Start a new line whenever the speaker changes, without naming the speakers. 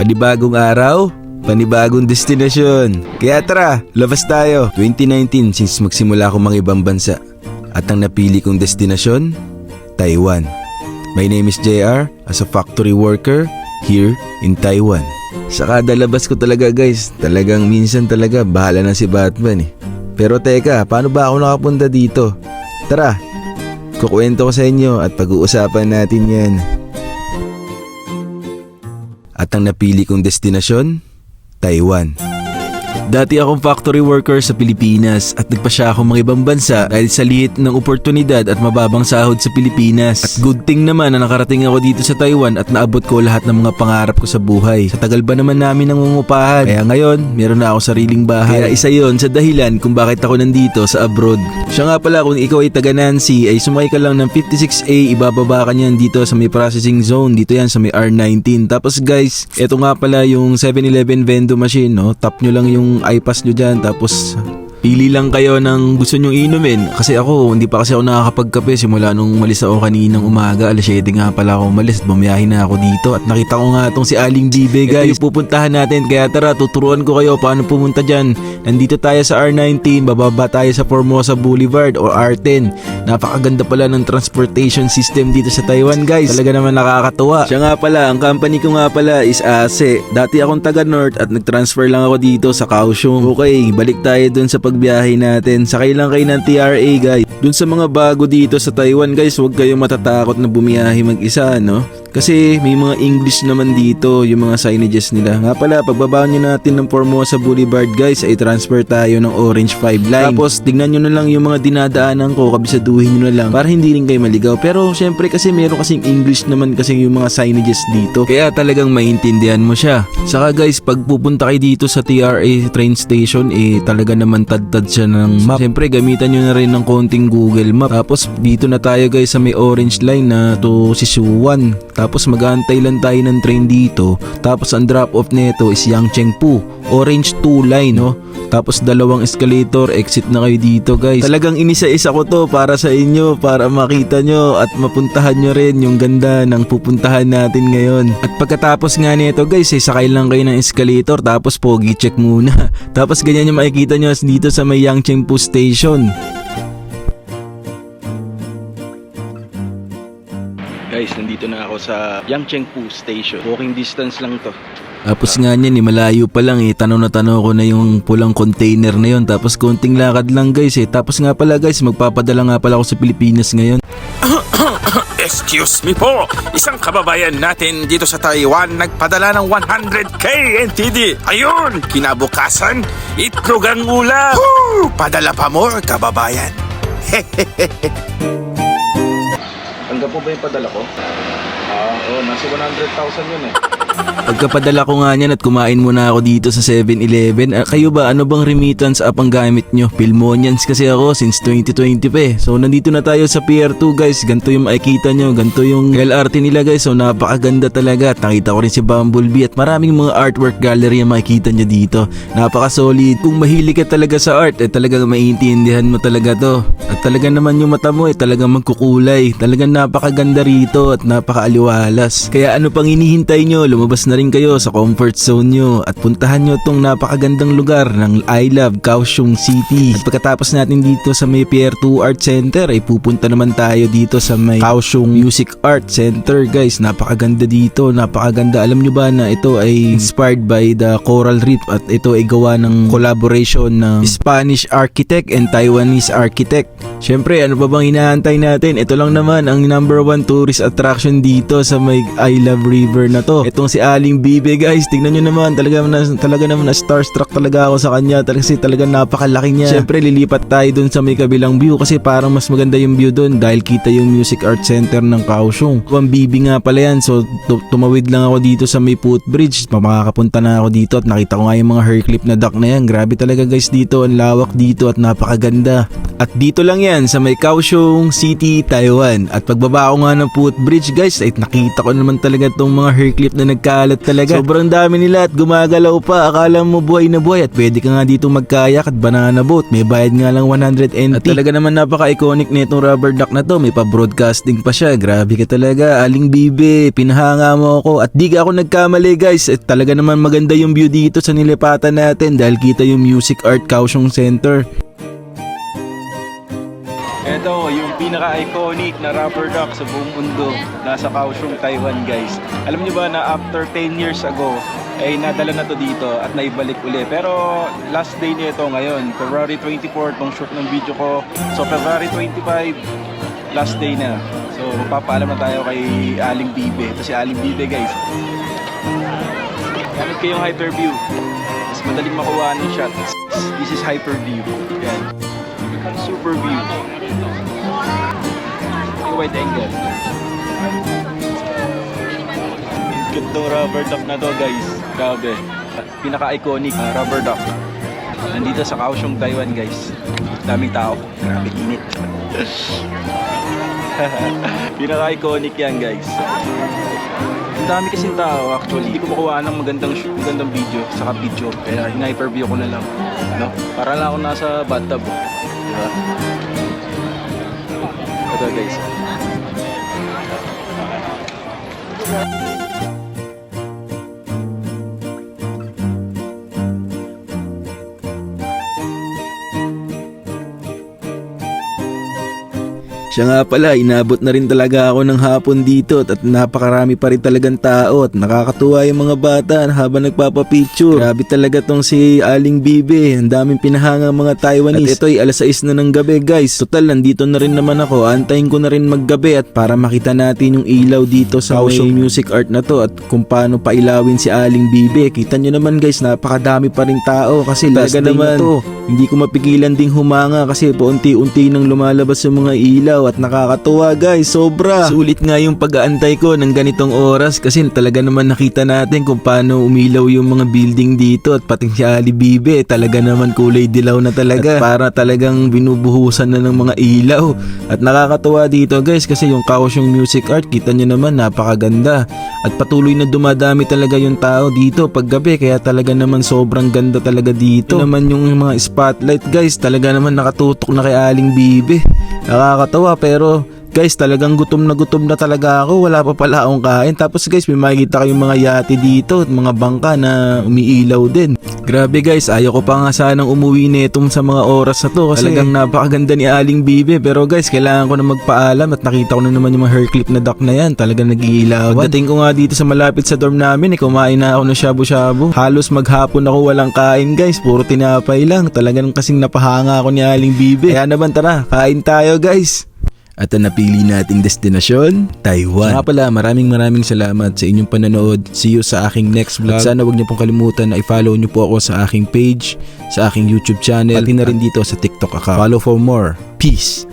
Panibagong araw, panibagong destinasyon. Kaya tara, labas tayo. 2019 since magsimula akong mga ibang bansa. At ang napili kong destinasyon, Taiwan. My name is JR, as a factory worker here in Taiwan. Sa kada labas ko talaga guys, talagang minsan talaga bahala na si Batman eh. Pero teka, paano ba ako nakapunta dito? Tara, kukwento ko sa inyo at pag-uusapan natin yan. At ang napili kong destinasyon, Taiwan. Dati akong factory worker sa Pilipinas at nagpasya akong mga ibang bansa dahil sa liit ng oportunidad at mababang sahod sa Pilipinas. At good thing naman na nakarating ako dito sa Taiwan at naabot ko lahat ng mga pangarap ko sa buhay. Sa tagal ba naman namin nangungupahan, kaya ngayon meron na ako sariling bahay. Kaya isa yon sa dahilan kung bakit ako nandito sa abroad. Siya nga pala, kung ikaw ay taga Nancy ay sumakay ka lang ng 56A, ibababa ka niyan dito sa may processing zone. Dito yan sa may R19. Tapos guys, eto nga pala yung 7-Eleven vending machine, no? Tap nyo lang yung iPass nyo dyan, tapos pili lang kayo ng gusto nyong inumin. Kasi ako, hindi pa kasi ako nakakapagkape simula nung malis ako kaninang umaga. Alas 7 nga pala ako umalis at bumiyahe na ako dito. At nakita ko nga itong si Aling Bibe guys. Ito yung pupuntahan natin, kaya tara, tuturuan ko kayo paano pumunta dyan. Nandito tayo sa R19, bababa tayo sa Formosa Boulevard o R10. Napakaganda pala ng transportation system dito sa Taiwan guys. Talaga naman nakakatuwa. Siya nga pala, ang company ko nga pala is ASE. Dati akong taga North at nag-transfer lang ako dito sa Kaohsiung. Okay, balik tayo dun sa pagbiyahe natin. Sakay lang kayo ng TRA guys. Dun sa mga bago dito sa Taiwan guys, huwag kayong matatakot na bumiyahe mag-isa, no? Kasi may mga English naman dito, yung mga signages nila. Nga pala, pagbaba nyo natin ng Formosa Boulevard guys, ay transfer tayo ng Orange 5 line. Tapos tignan nyo na lang yung mga dinadaanan ko, kabisaduhin nyo na lang para hindi rin kayo maligaw. Pero syempre kasi meron kasing English naman kasi yung mga signages dito, kaya talagang maintindihan mo siya. Saka guys, pag pupunta kayo dito sa TRA train station, talaga naman tad-tad siya ng map. Syempre gamitan nyo na rin ng konting Google Map. Tapos dito na tayo guys sa may Orange line na to Sichuan. Tapos mag-aantay lang tayo ng train dito. Tapos ang drop-off nito is Yangchengpu, Orange 2 line, no? Tapos dalawang escalator, exit na kayo dito guys. Talagang inisa-isa ko to para sa inyo, para makita nyo at mapuntahan nyo rin yung ganda ng pupuntahan natin ngayon. At pagkatapos nga nito guys, sakay lang kayo ng escalator, tapos pogi check muna. Tapos ganyan yung makikita nyo dito sa may Yangchengpu station. Guys, nandito na ako sa Yangchengpu Station. Walking distance lang to. Tapos nga niyan, malayo pa lang tanaw na tanaw ko na yung pulang container na yun. Tapos konting lakad lang guys Tapos nga pala guys, magpapadala nga pala ako sa Pilipinas ngayon.
Excuse me po, isang kababayan natin dito sa Taiwan nagpadala ng 100k NTD. Ayun, kinabukasan, itlog ang ulam. Padala pa more, kababayan.
Tanggap mo ba yung padala ko? Oo, nasa 100,000 yun Pagkapadala ko nga niyan at kumain muna ako dito sa 7-Eleven. Kayo ba, ano bang remittance app ang gamit nyo? Pilmonians kasi ako since 2020 pa So nandito na tayo sa Pier 2 guys. Ganto yung makikita nyo, ganto yung LRT nila guys. So napakaganda talaga. Nakita ko rin si Bumblebee at maraming mga artwork gallery ang makikita nyo dito. Napaka-solid. Kung mahilig ka talaga sa art, talagang maiintindihan mo talaga to. At talaga naman yung mata mo talagang magkukulay. Talagang napakaganda rito at napakaaliwalas. Kaya ano pang hinihintay nyo? Lumabas na rin kayo sa comfort zone nyo at puntahan nyo tong napakagandang lugar ng I Love Kaohsiung City. At pagkatapos natin dito sa may Pier 2 Art Center ay pupunta naman tayo dito sa may Kaohsiung Music Art Center guys. Napakaganda dito, napakaganda. Alam nyo ba na ito ay inspired by the Coral Reef at ito ay gawa ng collaboration ng Spanish architect and Taiwanese architect. Syempre, ano pa bang hinahantay natin? Ito lang naman ang number 1 tourist attraction dito sa may I Love River na to. Itong si Aling Bibe guys, tingnan nyo naman, talaga naman na starstruck talaga ako sa kanya kasi talagang napakalaki niya. Syempre lilipat tayo dun sa may kabilang view kasi parang mas maganda yung view dun dahil kita yung Music Art Center ng Kaohsiung. Ang Bibe nga pala yan, so tumawid lang ako dito sa may footbridge, makakapunta na ako dito at nakita ko nga yung mga hair clip na dock na yan. Grabe talaga guys dito, ang lawak dito at napakaganda. At dito lang yan sa may Kaohsiung City, Taiwan. At pagbaba ko nga ng footbridge guys ay nakita ko naman talaga tong mga hair clip na kalat talaga. Sobrang dami nila at gumagalaw pa. Akala mo buhay na buhay at pwede ka nga dito magkayak at banana boat. May bayad nga lang 100 NT. At talaga naman napaka-iconic nitong rubber duck na to. May pa-broadcasting pa siya. Grabe ka talaga, Aling Bibe. Pinahanga mo ako. At di ka ako nagkamali guys. At talaga naman maganda yung view dito sa nilipatan natin dahil kita yung Music Art Kaohsiung Center. Ito, yung pinaka-iconic na rubber duck sa buong mundo. Nasa Kaohsiung, Taiwan guys. Alam niyo ba na after 10 years ago, ay nadala na to dito at naibalik uli. Pero last day nito ngayon, February 24, tong shoot ng video ko. So February 25, last day na. So magpapaalam na tayo kay Aling Bibe. Ito si Aling Bibe guys. Gamit kayong hyperview. Mas madaling makuha ng shot. This is hyperview. Yan. Super view. Yung wide angle. Gandong rubber duck na to guys. Grabe. Pinaka-iconic rubber duck. Nandito sa Kaohsiung, Taiwan guys. Daming tao. Grabe init. Pinaka-iconic yan guys. Ang dami kasing tao actually. Hindi ko makuha ng magandang video saka video. Kaya in-hyperview ko na lang. No? Para lang ako nasa bathtub. Diba? Ito guys. Siya nga pala, inabot na rin talaga ako ng hapon dito at napakarami pa rin talagang tao at nakakatuwa yung mga bata habang nagpapapicture. Grabe talaga tong si Aling Bibe, ang daming pinahanga mga Taiwanese. At ito'y alas 6 na ng gabi guys. Total, nandito na rin naman ako, antayin ko na rin maggabi at para makita natin yung ilaw dito sa Kaohsiung Music Art na to at kung paano pailawin si Aling Bibe. Kita nyo naman guys, napakadami pa rin tao kasi last day na to. Hindi ko mapigilan ding humanga kasi paunti-unti nang lumalabas yung mga ilaw at nakakatuwa guys, sobra. Sulit nga yung pag-aantay ko ng ganitong oras kasi talaga naman nakita natin kung paano umilaw yung mga building dito at pati si Ali Bibe talaga naman kulay dilaw na talaga at para talagang binubuhusan na ng mga ilaw. At nakakatuwa dito guys kasi yung Kaohsiung Music Art, kita nyo naman napakaganda at patuloy na dumadami talaga yung tao dito pag gabi kaya talaga naman sobrang ganda talaga dito. Ito naman yung mga spotlight guys, talaga naman nakatutok na kay Aling Bibe. Nakakatawa pero guys talagang gutom na talaga ako, wala pa pala akong kain. Tapos guys may makikita kayong mga yate dito at mga bangka na umiilaw din. Grabe guys, ayaw ko pa nga sanang umuwi netong sa mga oras na to kasi talagang napakaganda ni Aling Bibe. Pero guys kailangan ko na magpaalam at nakita ko na naman yung mga hair clip na duck na yan, talagang nag-iilaw. Pagdating ko nga dito sa malapit sa dorm namin kumain na ako ng shabu-shabu. Halos maghapon ako walang kain guys, puro tinapay lang. Talagang kasing napahanga ako ni Aling Bibe. Kaya naman tara, kain tayo guys. At ang napili nating destinasyon, Taiwan. Nga pala, maraming salamat sa inyong panonood. See you sa aking next vlog. At sana wag niyo pong kalimutan na i-follow niyo po ako sa aking page, sa aking YouTube channel, pati na rin dito sa TikTok account. Follow for more. Peace!